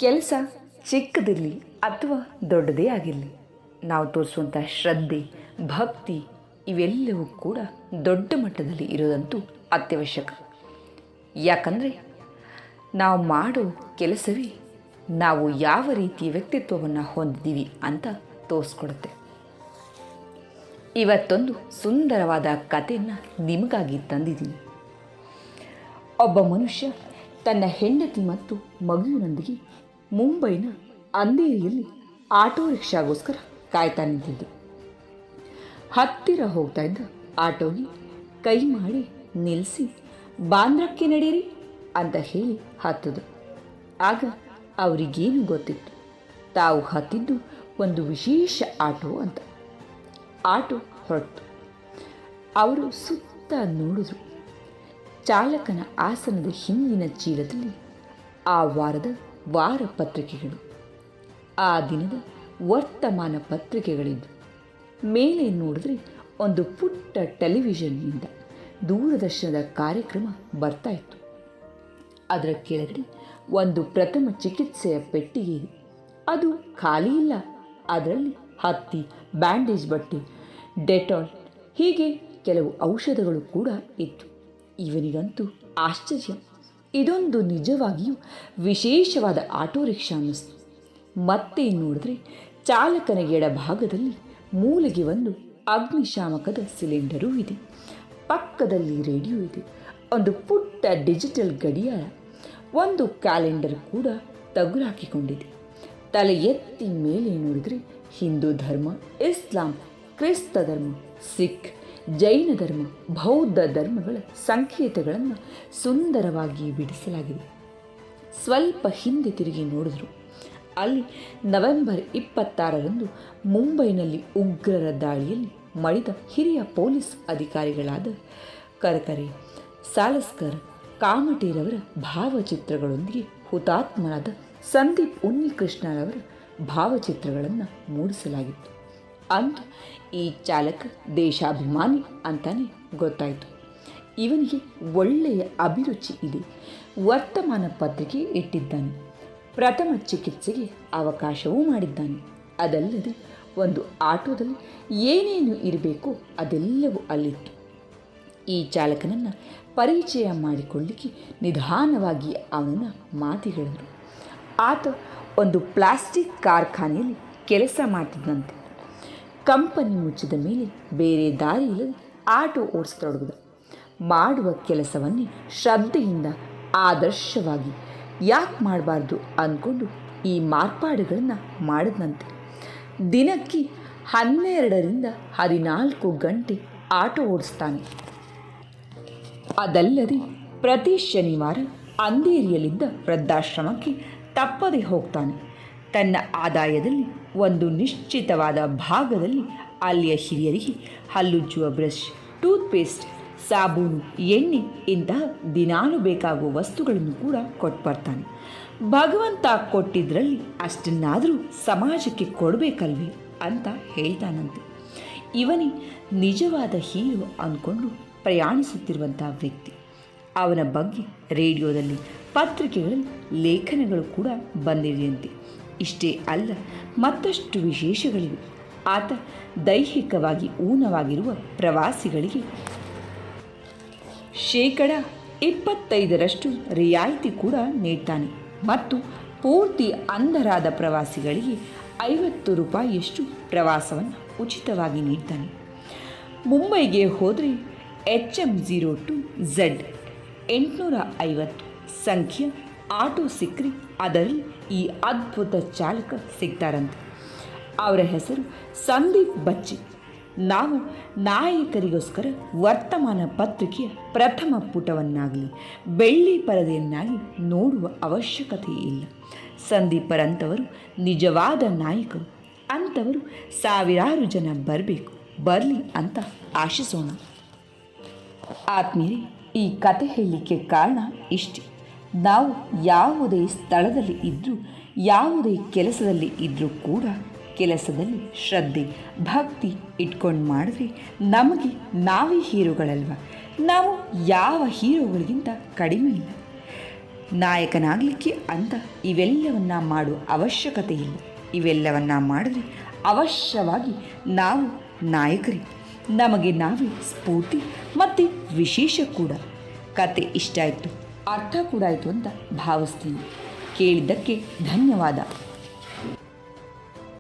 ಕೆಲಸ ಚಿಕ್ಕದಿರಲಿ ಅಥವಾ ದೊಡ್ಡದೇ ಆಗಿರಲಿ, ನಾವು ತೋರಿಸುವಂಥ ಶ್ರದ್ಧೆ, ಭಕ್ತಿ ಇವೆಲ್ಲವೂ ಕೂಡ ದೊಡ್ಡ ಮಟ್ಟದಲ್ಲಿ ಇರೋದಂತೂ ಅತ್ಯವಶ್ಯಕ. ಯಾಕಂದರೆ ನಾವು ಮಾಡೋ ಕೆಲಸವೇ ನಾವು ಯಾವ ರೀತಿಯ ವ್ಯಕ್ತಿತ್ವವನ್ನು ಹೊಂದಿದ್ದೀವಿ ಅಂತ ತೋರಿಸ್ಕೊಡುತ್ತೆ. ಇವತ್ತೊಂದು ಸುಂದರವಾದ ಕಥೆಯನ್ನು ನಿಮಗಾಗಿ ತಂದಿದ್ದೀನಿ. ಒಬ್ಬ ಮನುಷ್ಯ ತನ್ನ ಹೆಂಡತಿ ಮತ್ತು ಮಗುವಿನೊಂದಿಗೆ ಮುಂಬೈನ ಅಂಧೇರಿಯಲ್ಲಿ ಆಟೋ ರಿಕ್ಷಾಗೋಸ್ಕರ ಕಾಯ್ತಾ ನಿಂತಿದ್ದು. ಹತ್ತಿರ ಹೋಗ್ತಾ ಇದ್ದ ಆಟೋಗೆ ಕೈ ಮಾಡಿ ನಿಲ್ಲಿಸಿ ಬಾಂದ್ರಕ್ಕೆ ನಡೀರಿ ಅಂತ ಹೇಳಿ ಹತ್ತಿದ್ರು. ಆಗ ಅವರಿಗೇನು ಗೊತ್ತಿತ್ತು, ತಾವು ಹತ್ತಿದ್ದು ಒಂದು ವಿಶೇಷ ಆಟೋ ಅಂತ. ಆಟೋ ಹೊರಟು. ಅವರು ಸುತ್ತ ನೋಡಿದ್ರು. ಚಾಲಕನ ಆಸನದ ಹಿಂದಿನ ಚೀಲದಲ್ಲಿ ಆ ವಾರದ ವಾರ ಪತ್ರಿಕೆಗಳು, ಆ ದಿನದ ವರ್ತಮಾನ ಪತ್ರಿಕೆಗಳಿದ್ದು. ಮೇಲೆ ನೋಡಿದ್ರೆ ಒಂದು ಪುಟ್ಟ ಟೆಲಿವಿಷನ್ನಿಂದ ದೂರದರ್ಶನದ ಕಾರ್ಯಕ್ರಮ ಬರ್ತಾ ಇತ್ತು. ಅದರ ಕೆಳಗಡೆ ಒಂದು ಪ್ರಥಮ ಚಿಕಿತ್ಸೆಯ ಪೆಟ್ಟಿಗೆ ಇದೆ. ಅದು ಖಾಲಿ ಇಲ್ಲ. ಅದರಲ್ಲಿ ಹತ್ತಿ, ಬ್ಯಾಂಡೇಜ್ ಬಟ್ಟೆ, ಡೆಟಾಲ್ ಹೀಗೆ ಕೆಲವು ಔಷಧಗಳು ಕೂಡ ಇತ್ತು. ಇವನಿಗಂತೂ ಆಶ್ಚರ್ಯ. ಇದೊಂದು ನಿಜವಾಗಿಯೂ ವಿಶೇಷವಾದ ಆಟೋ ರಿಕ್ಷಾ ಅನ್ನಿಸ್ತು. ಮತ್ತೆ ನೋಡಿದ್ರೆ ಚಾಲಕನ ಎಡಭಾಗದಲ್ಲಿ ಮೂಲೆಗೆ ಒಂದು ಅಗ್ನಿಶಾಮಕದ ಸಿಲಿಂಡರೂ ಇದೆ. ಪಕ್ಕದಲ್ಲಿ ರೇಡಿಯೋ ಇದೆ. ಒಂದು ಪುಟ್ಟ ಡಿಜಿಟಲ್ ಗಡಿಯಾರ, ಒಂದು ಕ್ಯಾಲೆಂಡರ್ ಕೂಡ ತಗುಲಾಕಿಕೊಂಡಿದೆ. ತಲೆ ಎತ್ತಿ ಮೇಲೆ ನೋಡಿದರೆ ಹಿಂದೂ ಧರ್ಮ, ಇಸ್ಲಾಂ, ಕ್ರಿಸ್ತ ಧರ್ಮ, ಸಿಖ್, ಜೈನ ಧರ್ಮ, ಬೌದ್ಧ ಧರ್ಮಗಳ ಸಂಕೇತಗಳನ್ನು ಸುಂದರವಾಗಿ ಬಿಡಿಸಲಾಗಿದೆ. ಸ್ವಲ್ಪ ಹಿಂದೆ ತಿರುಗಿ ನೋಡಿದ್ರು. ಅಲ್ಲಿ ನವೆಂಬರ್ 26ರಂದು ಮುಂಬೈನಲ್ಲಿ ಉಗ್ರರ ದಾಳಿಯಲ್ಲಿ ಮಡಿದ ಹಿರಿಯ ಪೊಲೀಸ್ ಅಧಿಕಾರಿಗಳಾದ ಕರ್ಕರೆ, ಸಾಲಸ್ಕರ್, ಕಾಮಟೇರವರ ಭಾವಚಿತ್ರಗಳೊಂದಿಗೆ ಹುತಾತ್ಮರಾದ ಸಂದೀಪ್ ಉನ್ನಿಕೃಷ್ಣರವರ ಭಾವಚಿತ್ರಗಳನ್ನು ಮೂಡಿಸಲಾಗಿತ್ತು. ಅಂದು ಈ ಚಾಲಕ ದೇಶಾಭಿಮಾನಿ ಅಂತಾನೆ ಗೊತ್ತಾಯಿತು. ಇವನಿಗೆ ಒಳ್ಳೆಯ ಅಭಿರುಚಿ ಇದೆ. ವರ್ತಮಾನ ಪತ್ರಿಕೆ ಇಟ್ಟಿದ್ದಾನೆ. ಪ್ರಥಮ ಚಿಕಿತ್ಸೆಗೆ ಅವಕಾಶವೂ ಮಾಡಿದ್ದಾನೆ. ಅದಲ್ಲದೆ ಒಂದು ಆಟೋದಲ್ಲಿ ಏನೇನು ಇರಬೇಕೋ ಅದೆಲ್ಲವೂ ಅಲ್ಲಿತ್ತು. ಈ ಚಾಲಕನನ್ನು ಪರಿಚಯ ಮಾಡಿಕೊಳ್ಳಿಕ್ಕೆ ನಿಧಾನವಾಗಿ ಅವನನ್ನು ಮಾತಿಹೇಳಿದರು. ಆತ ಒಂದು ಪ್ಲಾಸ್ಟಿಕ್ ಕಾರ್ಖಾನೆಯಲ್ಲಿ ಕೆಲಸ ಮಾಡ್ತಿದ್ದಂತೆ. ಕಂಪನಿ ಮುಚ್ಚಿದ ಮೇಲೆ ಬೇರೆ ದಾರಿ ಇಲ್ಲದೆ ಆಟೋ ಓಡಿಸ್ತೊಡಗಿದ. ಮಾಡುವ ಕೆಲಸವನ್ನೇ ಶ್ರದ್ಧೆಯಿಂದ ಆದರ್ಶವಾಗಿ ಯಾಕೆ ಮಾಡಬಾರ್ದು ಅಂದ್ಕೊಂಡು ಈ ಮಾರ್ಪಾಡುಗಳನ್ನು ಮಾಡಿದಂತೆ. ದಿನಕ್ಕೆ 12ರಿಂದ 14 ಗಂಟೆ ಆಟೋ ಓಡಿಸ್ತಾನೆ. ಅದಲ್ಲದೆ ಪ್ರತಿ ಶನಿವಾರ ಅಂಧೇರಿಯಲ್ಲಿದ್ದ ವೃದ್ಧಾಶ್ರಮಕ್ಕೆ ತಪ್ಪದೆ ಹೋಗ್ತಾನೆ. ತನ್ನ ಆದಾಯದಲ್ಲಿ ಒಂದು ನಿಶ್ಚಿತವಾದ ಭಾಗದಲ್ಲಿ ಅಲ್ಲಿಯ ಹಿರಿಯರಿಗೆ ಹಲ್ಲುಜ್ಜುವ ಬ್ರಷ್, ಟೂತ್ಪೇಸ್ಟ್, ಸಾಬೂನು, ಎಣ್ಣೆ ಇಂತಹ ದಿನಾಲು ಬೇಕಾಗುವ ವಸ್ತುಗಳನ್ನು ಕೂಡ ಕೊಟ್ಟು ಬರ್ತಾನೆ. ಭಗವಂತ ಕೊಟ್ಟಿದ್ದರಲ್ಲಿ ಅಷ್ಟನ್ನಾದರೂ ಸಮಾಜಕ್ಕೆ ಕೊಡಬೇಕಲ್ವೇ ಅಂತ ಹೇಳ್ತಾನಂತೆ. ಇವನೇ ನಿಜವಾದ ಹೀರೋ ಅಂದ್ಕೊಂಡು ಪ್ರಯಾಣಿಸುತ್ತಿರುವಂಥ ವ್ಯಕ್ತಿ. ಅವನ ಬಗ್ಗೆ ರೇಡಿಯೋದಲ್ಲಿ, ಪತ್ರಿಕೆಗಳಲ್ಲಿ ಲೇಖನಗಳು ಕೂಡ ಬಂದಿದೆಯಂತೆ. ಇಷ್ಟೇ ಅಲ್ಲ, ಮತ್ತಷ್ಟು ವಿಶೇಷಗಳಿವೆ. ಆತ ದೈಹಿಕವಾಗಿ ಊನವಾಗಿರುವ ಪ್ರವಾಸಿಗಳಿಗೆ 25% ರಿಯಾಯಿತಿ ಕೂಡ ನೀಡ್ತಾನೆ ಮತ್ತು ಪೂರ್ತಿ ಅಂಧರಾದ ಪ್ರವಾಸಿಗಳಿಗೆ 50 ರೂಪಾಯಿಯಷ್ಟು ಪ್ರವಾಸವನ್ನು ಉಚಿತವಾಗಿ ನೀಡ್ತಾನೆ. ಮುಂಬೈಗೆ ಹೋದರೆ HM02Z 850 ಸಂಖ್ಯೆ ಆಟೋ ಸಿಕ್ಕರೆ ಅದರಲ್ಲಿ ಈ ಅದ್ಭುತ ಚಾಲಕ ಸಿಗ್ತಾರಂತೆ. ಅವರ ಹೆಸರು ಸಂದೀಪ್ ಬಚ್ಚಿ. ನಾವು ನಾಯಕರಿಗೋಸ್ಕರ ವರ್ತಮಾನ ಪತ್ರಿಕೆಯ ಪ್ರಥಮ ಪುಟವನ್ನಾಗಲಿ ಬೆಳ್ಳಿ ಪರದೆಯನ್ನಾಗಿ ನೋಡುವ ಅವಶ್ಯಕತೆ ಇಲ್ಲ. ಸಂದೀಪರಂಥವರು ನಿಜವಾದ ನಾಯಕರು. ಅಂಥವರು ಸಾವಿರಾರು ಜನ ಬರಲಿ ಅಂತ ಆಶಿಸೋಣ. ಆತ್ಮೀಯರೇ, ಈ ಕತೆ ಹೇಳಲಿಕ್ಕೆ ಕಾರಣ ಇಷ್ಟೇ. ನಾವು ಯಾವುದೇ ಸ್ಥಳದಲ್ಲಿ ಇದ್ದರೂ, ಯಾವುದೇ ಕೆಲಸದಲ್ಲಿ ಇದ್ದರೂ ಕೂಡ ಕೆಲಸದಲ್ಲಿ ಶ್ರದ್ಧೆ, ಭಕ್ತಿ ಇಟ್ಕೊಂಡು ಮಾಡಿದ್ರೆ ನಮಗೆ ನಾವೇ ಹೀರೋಗಳಲ್ವ. ನಾವು ಯಾವ ಹೀರೋಗಳಿಗಿಂತ ಕಡಿಮೆ ಇಲ್ಲ. ನಾಯಕನಾಗಲಿಕ್ಕೆ ಅಂತ ಇವೆಲ್ಲವನ್ನ ಮಾಡೋ ಅವಶ್ಯಕತೆ ಇಲ್ಲ. ಇವೆಲ್ಲವನ್ನ ಮಾಡಿದ್ರೆ ಅವಶ್ಯವಾಗಿ ನಾವು ನಾಯಕರೇ, ನಮಗೆ ನಾವೇ ಸ್ಫೂರ್ತಿ ಮತ್ತು ವಿಶೇಷ ಕೂಡ. ಕತೆ ಇಷ್ಟ ಆಯಿತು, ಅರ್ಥ ಕೂಡ ಆಯಿತು ಅಂತ ಭಾವಿಸ್ತೀನಿ. ಕೇಳಿದ್ದಕ್ಕೆ ಧನ್ಯವಾದ.